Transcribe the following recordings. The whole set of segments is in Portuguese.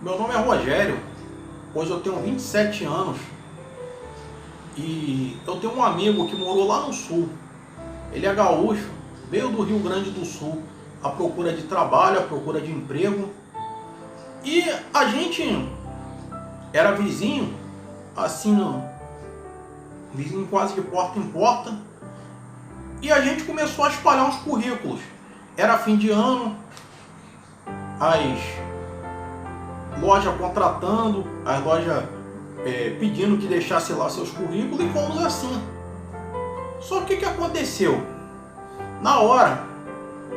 Meu nome é Rogério, hoje eu tenho 27 anos e eu tenho um amigo que morou lá no sul. Ele é gaúcho, veio do Rio Grande do Sul à procura de trabalho, à procura de emprego. E a gente era vizinho, assim, vizinho quase de porta em porta. E a gente começou a espalhar uns currículos. Era fim de ano, as lojas contratando, as lojas pedindo que deixasse lá seus currículos e fomos assim. Só que o que aconteceu? Na hora,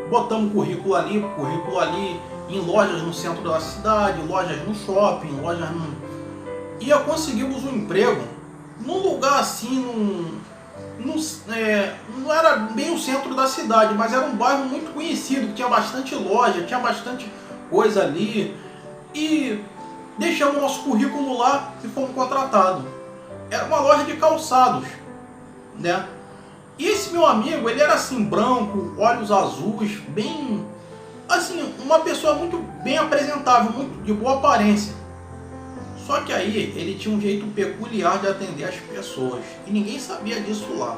botamos currículo ali, em lojas no centro da cidade, lojas no shopping, lojas no... E conseguimos um emprego num lugar assim, não era bem o centro da cidade, mas era um bairro muito conhecido, que tinha bastante loja, tinha bastante coisa ali. E deixamos nosso currículo lá e fomos contratados. Era uma loja de calçados, né? E esse meu amigo, ele era assim, branco, olhos azuis, bem... assim, uma pessoa muito bem apresentável, muito de boa aparência. Só que aí, ele tinha um jeito peculiar de atender as pessoas. E ninguém sabia disso lá.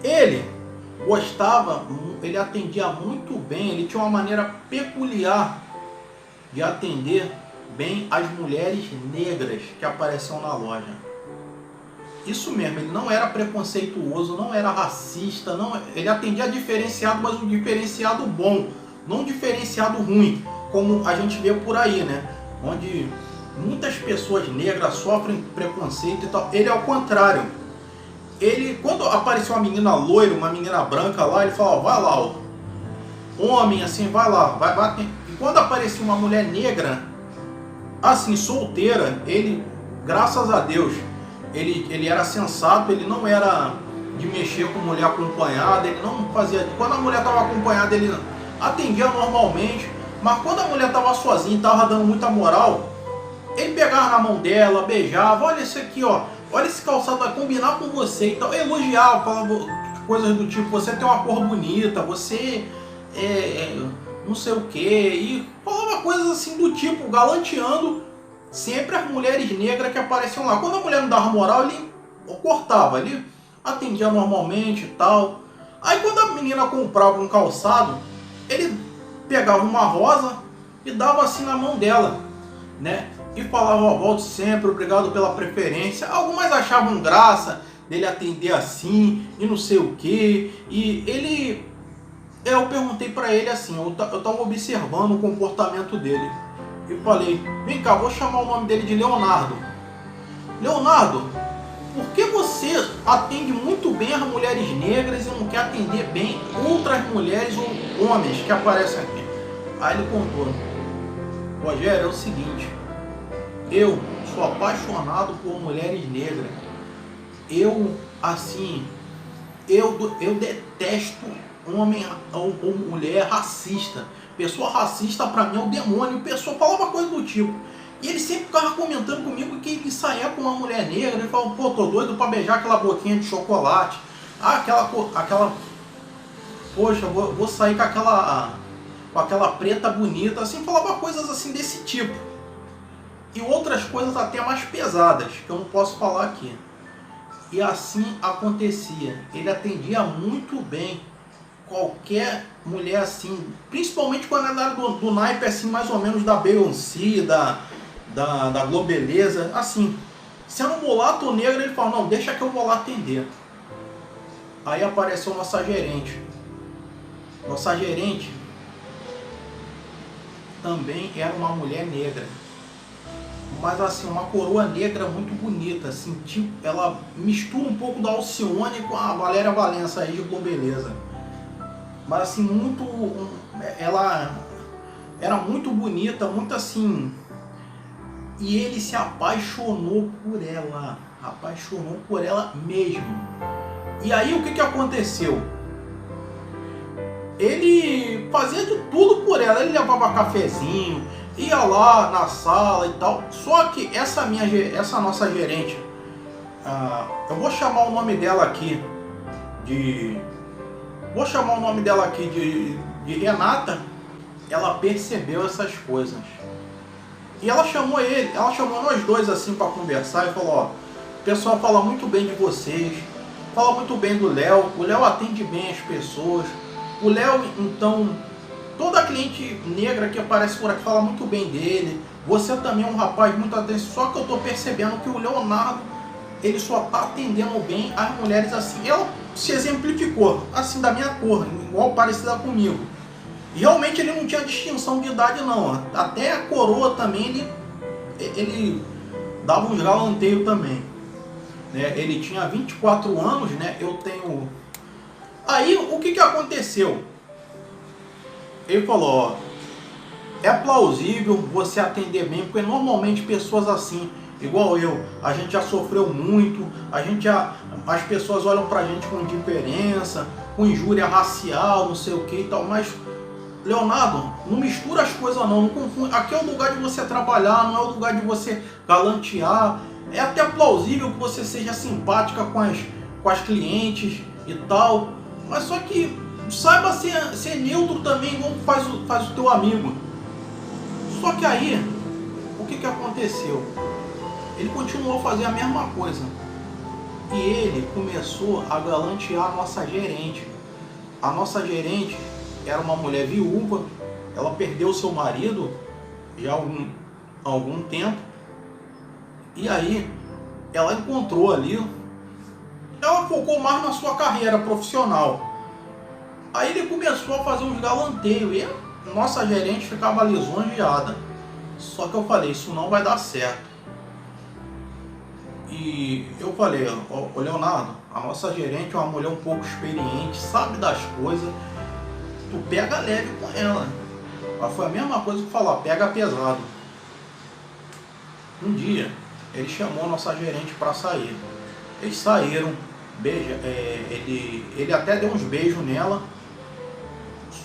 Ele gostava, ele atendia muito bem, ele tinha uma maneira peculiar de atender bem as mulheres negras que apareciam na loja. Isso mesmo, ele não era preconceituoso, não era racista, não, ele atendia diferenciado, mas um diferenciado bom, não um diferenciado ruim, como a gente vê por aí, né? Onde muitas pessoas negras sofrem preconceito e tal. Ele é o contrário. Ele, quando apareceu uma menina loira, uma menina branca lá, ele falou, vai lá, ó. Homem assim, vai lá, vai. E quando aparecia uma mulher negra, assim, solteira, ele, graças a Deus, ele era sensato, ele não era de mexer com mulher acompanhada, ele não fazia... Quando a mulher estava acompanhada, ele atendia normalmente, mas quando a mulher estava sozinha e estava dando muita moral, ele pegava na mão dela, beijava, olha isso aqui, ó, olha esse calçado, vai combinar com você, então elogiava, falava coisas do tipo, você tem uma cor bonita, você não sei o que, e falava coisas assim do tipo, galanteando sempre as mulheres negras que apareciam lá. Quando a mulher não dava moral, ele cortava, ele atendia normalmente e tal. Aí quando a menina comprava um calçado, ele pegava uma rosa e dava assim na mão dela, né? E falava, ó, volte sempre, obrigado pela preferência. Algumas achavam graça dele atender assim e não sei o que. E ele, eu perguntei pra ele assim, eu tava observando o comportamento dele. E falei, vem cá, vou chamar o nome dele de Leonardo. Leonardo, por que você atende muito bem as mulheres negras e não quer atender bem outras mulheres ou homens que aparecem aqui? Aí ele contou, Rogério, é o seguinte, eu sou apaixonado por mulheres negras. Eu, assim, eu detesto homem ou mulher racista. Pessoa racista pra mim é o demônio. Pessoa falava coisa do tipo. E ele sempre ficava comentando comigo que ele saía com uma mulher negra. Ele falava, pô, tô doido pra beijar aquela boquinha de chocolate. Ah, aquela poxa, vou sair com aquela preta bonita. Assim, falava coisas assim desse tipo. E outras coisas até mais pesadas, que eu não posso falar aqui. E assim acontecia. Ele atendia muito bem qualquer mulher assim, principalmente quando era do naipe assim, mais ou menos da Beyoncé, da Globeleza, assim. Sendo um mulato negro, ele falou, não, deixa que eu vou lá atender. Aí apareceu nossa gerente. Nossa gerente também era uma mulher negra. Mas assim, uma coroa negra muito bonita, assim, tipo, ela mistura um pouco da Alcione com a Valéria Valença aí de Globeleza. Mas assim, ela era muito bonita, muito assim, e ele se apaixonou por ela mesmo. E aí o que aconteceu? Ele fazia de tudo por ela, ele levava cafezinho, ia lá na sala e tal. Só que essa nossa gerente, eu vou chamar o nome dela aqui de Renata. Ela percebeu essas coisas. E ela chamou nós dois assim para conversar e falou, ó, o pessoal fala muito bem de vocês, fala muito bem do Léo, o Léo atende bem as pessoas, o Léo, então, toda cliente negra que aparece por aqui fala muito bem dele, você também é um rapaz muito atento, só que eu tô percebendo que o Leonardo, ele só tá atendendo bem as mulheres assim. Ela se exemplificou, assim, da minha cor, igual parecida comigo. E realmente ele não tinha distinção de idade não, até a coroa também ele dava uns galanteios também, né? Ele tinha 24 anos, né? Eu tenho... Aí o que aconteceu? Ele falou, ó, é plausível você atender bem, porque normalmente pessoas assim, igual eu, a gente já sofreu muito, as pessoas olham pra gente com indiferença, com injúria racial, não sei o que e tal, mas Leonardo, não mistura as coisas não confunde. Aqui é o lugar de você trabalhar, não é o lugar de você galantear. É até plausível que você seja simpática com as clientes e tal, mas só que saiba ser neutro também, igual faz o teu amigo. Só que aí, o que aconteceu? Ele continuou a fazer a mesma coisa. E ele começou a galantear a nossa gerente. A nossa gerente era uma mulher viúva, ela perdeu seu marido já há algum tempo. E aí, ela encontrou ali, ela focou mais na sua carreira profissional. Aí ele começou a fazer uns galanteios e a nossa gerente ficava lisonjeada. Só que eu falei, isso não vai dar certo. E eu falei, ô Leonardo, a nossa gerente é uma mulher um pouco experiente, sabe das coisas, tu pega leve com ela. Mas foi a mesma coisa que falar, pega pesado. Um dia, ele chamou a nossa gerente para sair. Eles saíram, ele até deu uns beijos nela.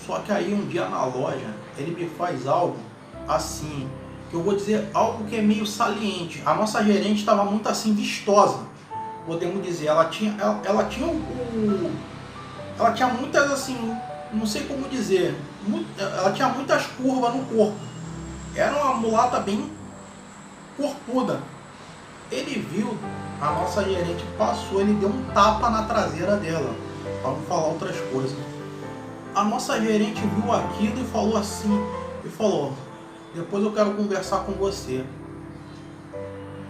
Só que aí um dia na loja, ele me faz algo assim, que eu vou dizer algo que é meio saliente. A nossa gerente estava muito assim vistosa, podemos dizer. Ela tinha muitas assim, não sei como dizer, ela tinha muitas curvas no corpo. Era uma mulata bem corpuda. Ele viu, a nossa gerente passou, ele deu um tapa na traseira dela, para não falar outras coisas. A nossa gerente viu aquilo e falou assim, depois eu quero conversar com você.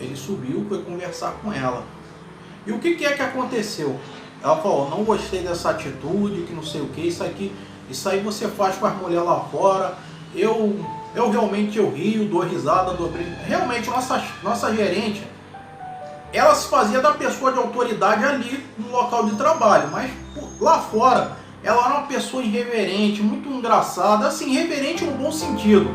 Ele subiu, foi conversar com ela. E o que aconteceu? Ela falou, não gostei dessa atitude, que não sei o que, isso aí você faz com as mulheres lá fora. Eu realmente rio, dou risada, dou brinco. Realmente, nossa gerente, ela se fazia da pessoa de autoridade ali no local de trabalho, mas lá fora ela era uma pessoa irreverente, muito engraçada, assim, irreverente no bom sentido.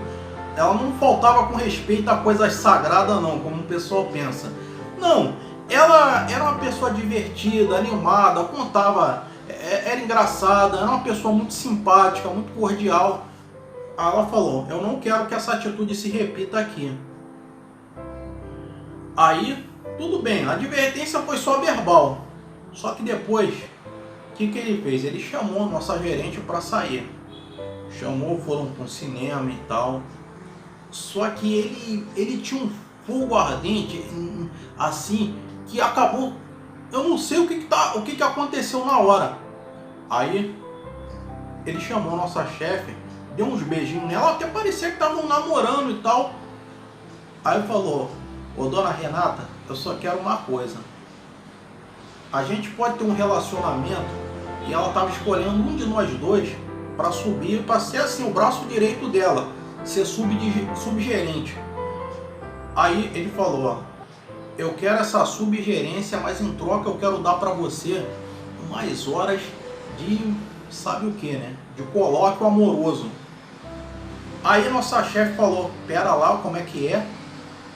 Ela não faltava com respeito a coisas sagradas não, como o pessoal pensa. Não, ela era uma pessoa divertida, animada, contava, era engraçada, era uma pessoa muito simpática, muito cordial. Aí ela falou, eu não quero que essa atitude se repita aqui. Aí, tudo bem, a advertência foi só verbal. Só que depois, o que ele fez? Ele chamou a nossa gerente para sair. Chamou, foram para um cinema e tal. Só que ele tinha um fogo ardente, assim, que acabou... Eu não sei o que aconteceu na hora. Aí, ele chamou a nossa chefe, deu uns beijinhos nela, até parecia que estavam namorando e tal. Aí falou, ô dona Renata, eu só quero uma coisa. A gente pode ter um relacionamento, e ela estava escolhendo um de nós dois para subir, para ser assim, o braço direito dela, ser subgerente. Aí ele falou, ó, eu quero essa subgerência, mas em troca eu quero dar para você mais horas de, sabe o que, né? De colóquio amoroso. Aí nossa chefe falou, pera lá, como é que é?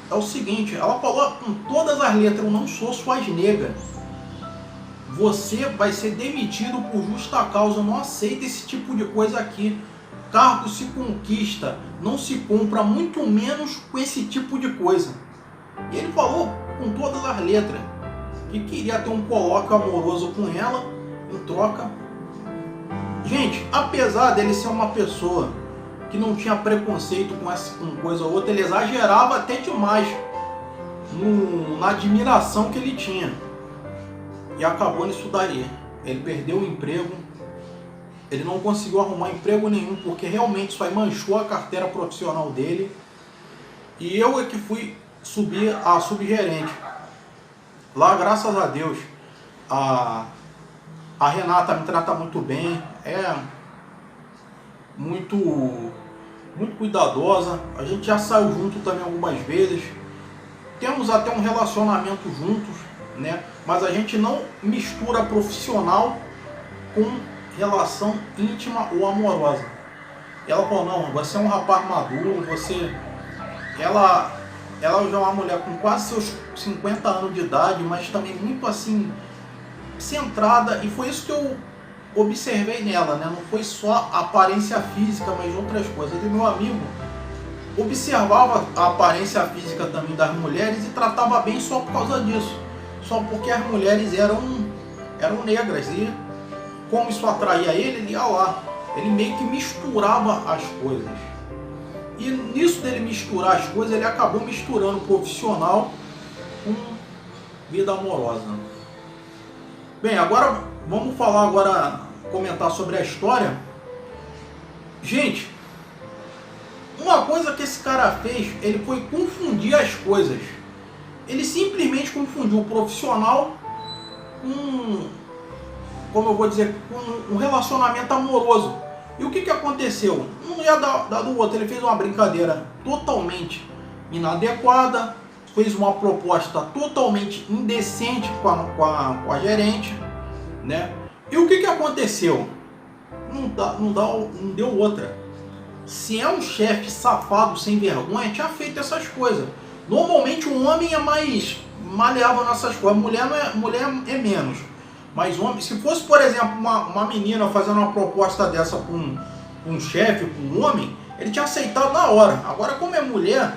É o seguinte, ela falou com todas as letras, eu não sou suas negas. Você vai ser demitido por justa causa, eu não aceito esse tipo de coisa aqui. Cargo se conquista, não se compra, muito menos com esse tipo de coisa. E ele falou com todas as letras que queria ter um colóquio amoroso com ela, em troca. Gente, apesar dele ser uma pessoa que não tinha preconceito com coisa ou outra, ele exagerava até demais na admiração que ele tinha. E acabou nisso daí. Ele perdeu o emprego, ele não conseguiu arrumar emprego nenhum, porque realmente isso aí manchou a carteira profissional dele. E eu é que fui subir a subgerente. Lá, graças a Deus, a Renata me trata muito bem, é muito cuidadosa. A gente já saiu junto também algumas vezes. Temos até um relacionamento juntos, né? Mas a gente não mistura profissional com relação íntima ou amorosa. Ela falou, não, você é um rapaz maduro, Ela já é uma mulher com quase seus 50 anos de idade, mas também muito assim, centrada, e foi isso que eu observei nela, né? Não foi só a aparência física, mas outras coisas. E meu amigo observava a aparência física também das mulheres e tratava bem só por causa disso. Só porque as mulheres eram negras, e como isso atraía ele ia lá. Ele meio que misturava as coisas. E nisso dele misturar as coisas, ele acabou misturando profissional com vida amorosa. Bem, agora vamos comentar sobre a história. Gente, uma coisa que esse cara fez, ele foi confundir as coisas. Ele simplesmente confundiu o profissional com, como eu vou dizer, com um relacionamento amoroso. E o que aconteceu? Um ia dar do outro. Ele fez uma brincadeira totalmente inadequada, fez uma proposta totalmente indecente com a gerente, né? E o que aconteceu? Não deu outra. Se é um chefe safado, sem vergonha, tinha feito essas coisas. Normalmente um homem é mais maleável nessas coisas, mulher é menos. Mas homem, se fosse, por exemplo, uma menina fazendo uma proposta dessa com um chefe, com um homem, ele tinha aceitado na hora. Agora, como é mulher,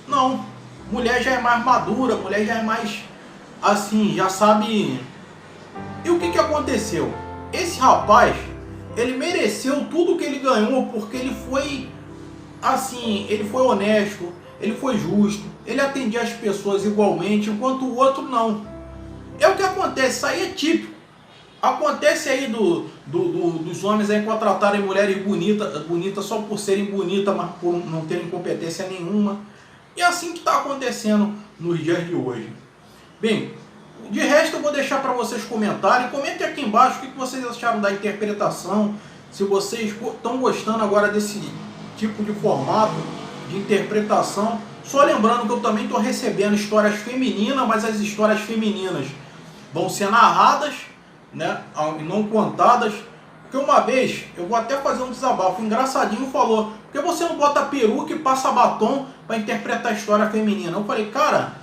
não. Mulher já é mais madura, mulher já é mais, assim, já sabe. E o que aconteceu? Esse rapaz, ele mereceu tudo que ele ganhou, porque ele foi, assim, ele foi honesto, ele foi justo, ele atendia as pessoas igualmente, enquanto o outro não. É o que acontece, isso aí é típico. Acontece aí dos homens aí contratarem mulheres bonitas só por serem bonitas, mas por não terem competência nenhuma. E é assim que está acontecendo nos dias de hoje. Bem, de resto eu vou deixar para vocês comentarem. Comentem aqui embaixo o que vocês acharam da interpretação. Se vocês estão gostando agora desse tipo de formato de interpretação. Só lembrando que eu também estou recebendo histórias femininas, mas as histórias femininas vão ser narradas, né, e não contadas. Porque uma vez, eu vou até fazer um desabafo, o engraçadinho falou, por que você não bota peruca e passa batom para interpretar a história feminina? Eu falei, cara,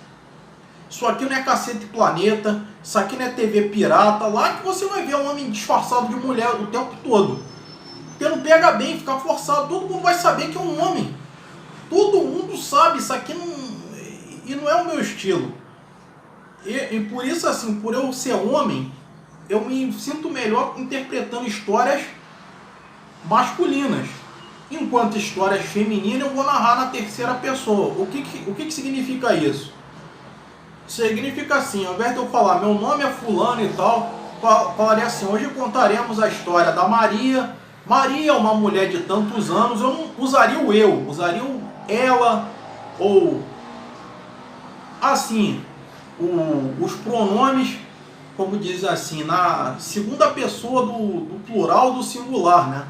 isso aqui não é Cacete Planeta, isso aqui não é TV pirata, lá que você vai ver um homem disfarçado de mulher o tempo todo. Porque não pega bem, fica forçado, todo mundo vai saber que é um homem. Todo mundo sabe, isso aqui não é o meu estilo. E por isso, assim, por eu ser homem, eu me sinto melhor interpretando histórias masculinas. Enquanto histórias femininas eu vou narrar na terceira pessoa. O que significa isso? Significa assim, ao invés de eu falar meu nome é fulano e tal, falaria assim, hoje contaremos a história da Maria. Maria é uma mulher de tantos anos, eu não usaria o eu, usaria o ela, ou assim, os pronomes, como diz assim, na segunda pessoa do plural do singular, né?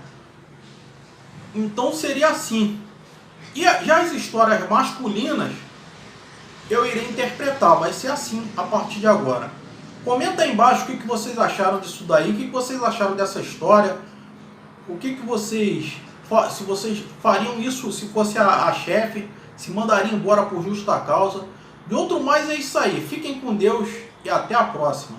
Então seria assim. E já as histórias masculinas, eu irei interpretar, vai ser assim a partir de agora. Comenta aí embaixo o que vocês acharam disso daí, o que vocês acharam dessa história, o que vocês... Se vocês fariam isso se fosse a chefe, se mandariam embora por justa causa. De outro mais é isso aí. Fiquem com Deus e até a próxima.